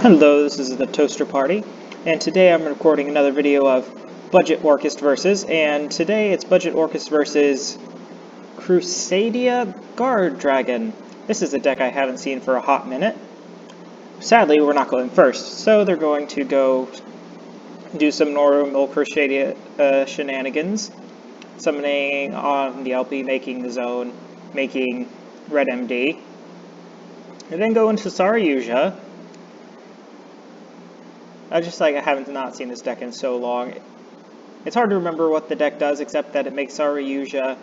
Hello, this is the Toaster Party, and today I'm recording another video of Budget Orcust versus, and today it's Budget Orcust versus Crusadia Guardragon. This is a deck I haven't seen for a hot minute. Sadly, we're not going first, so they're going to go do some normal Crusadia shenanigans, summoning on the LP, making the zone, making red MD, and then go into Saryuja. I haven't not seen this deck in so long. It's hard to remember what the deck does, except that it makes Saryuja,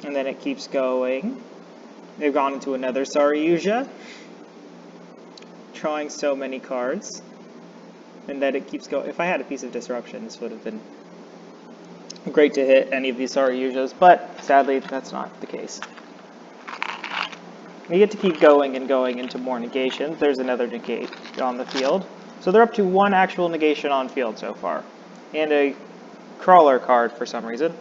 and then it keeps going. They've gone into another Saryuja, drawing so many cards, and then it keeps going. If I had a piece of disruption, this would have been great to hit any of these Saryujas, but sadly, that's not the case. You get to keep going and going into more negations. There's another negate on the field. So they're up to one actual negation on field so far, and a crawler card for some reason.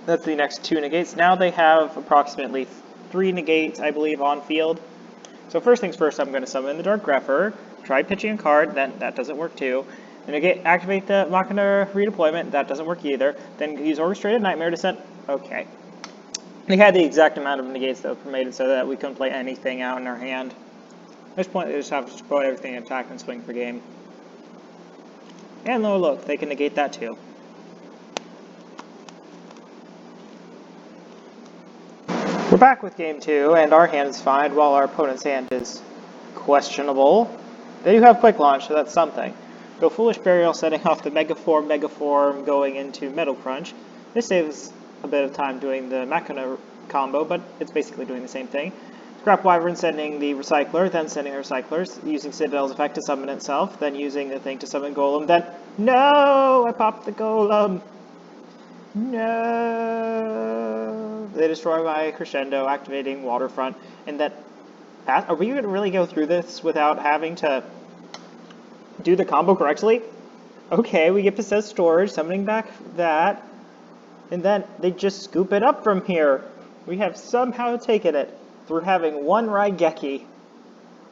That's the next two negates. Now they have approximately 3 negates, I believe, on field. So first things first, I'm going to summon the Dark Grepher, try pitching a card, then that doesn't work too. Then activate the Machina redeployment, that doesn't work either. Then use Orchestrated Nightmare to send. Okay. They had the exact amount of negates that were made so that we couldn't play anything out in our hand. At this point, they just have to put everything in attack and swing for game. And look, they can negate that too. We're back with game 2, and our hand is fine, while our opponent's hand is questionable. They do have Quick Launch, so that's something. Go Foolish Burial, setting off the Mega Form, going into Metal Crunch. This saves a bit of time doing the Machina combo, but it's basically doing the same thing. Scrap Wyvern, sending the Recycler, then sending the Recyclers, using Citadel's effect to summon itself, then using the thing to summon Golem, then... No! I popped the Golem! No! They destroy my Crescendo, activating Waterfront, and then... Are we going to really go through this without having to do the combo correctly? Okay, we get Possessed Storage, summoning back that, and then they just scoop it up from here. We have somehow taken it through having one Raigeki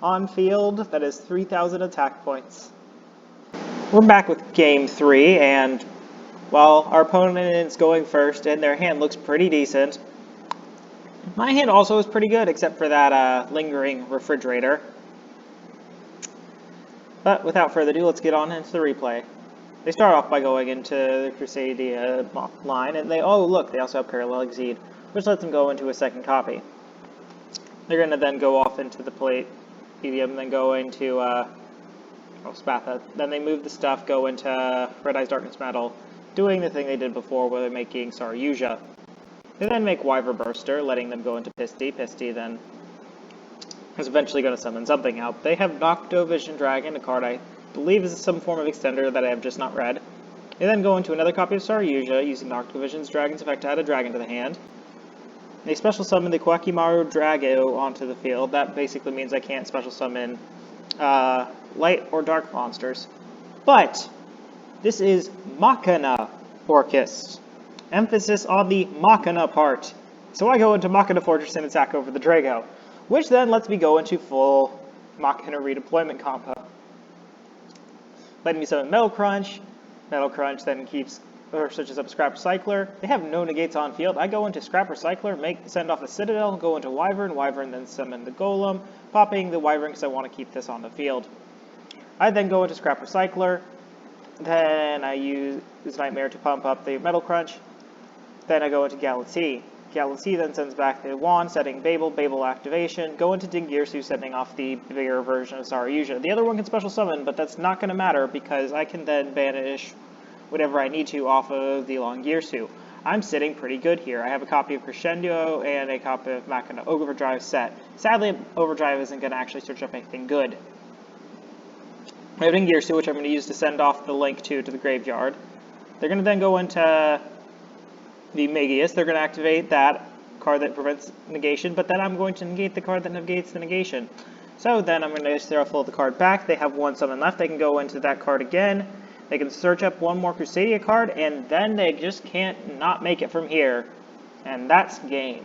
on field that is 3,000 attack points. We're back with game 3, and while our opponent is going first and their hand looks pretty decent, my hand also is pretty good, except for that lingering refrigerator. But without further ado, let's get on into the replay. They start off by going into the Crusadia line, and oh look, they also have Parallel Exceed, which lets them go into a second copy. They're going to then go off into the plate, medium, then go into Spatha. Then they move the stuff, go into Red Eyes Darkness Metal, doing the thing they did before where they're making Saryuja. They then make Wyvern Burster, letting them go into Pisty. Pisty then is eventually going to summon something out. They have Noctovision Dragon, a card I believe is some form of extender that I have just not read. They then go into another copy of Saryuja, using Noctovision's Dragon's effect to add a dragon to the hand. They special summon the Kwakimaru Drago onto the field. That basically means I can't special summon light or dark monsters. But this is Machina Orcust. Emphasis on the Machina part. So I go into Machina Fortress and attack over the Drago, which then lets me go into full Machina redeployment combo. Letting me summon Metal Crunch. Metal Crunch then switches up Scrap Recycler. They have no negates on field. I go into Scrap Recycler, send off the Citadel, go into Wyvern, then summon the Golem, popping the Wyvern because I want to keep this on the field. I then go into Scrap Recycler, then I use Nightmare to pump up the Metal Crunch, then I go into Galaxy. Galaxy then sends back the Wand, setting Babel activation, go into Dingirsu, sending off the bigger version of Saryuja. The other one can special summon, but that's not going to matter because I can then banish whatever I need to off of the Longirsu. I'm sitting pretty good here. I have a copy of Crescendo and a copy of Machina Overdrive set. Sadly, Overdrive isn't going to actually search up anything good. I have Dingirsu, which I'm going to use to send off the Link to the graveyard. They're going to then go into the Magius. They're going to activate that card that prevents negation, but then I'm going to negate the card that negates the negation. So then I'm going to shuffle the card back. They have one summon left. They can go into that card again. They can search up one more Crusadia card, and then they just can't not make it from here. And that's game.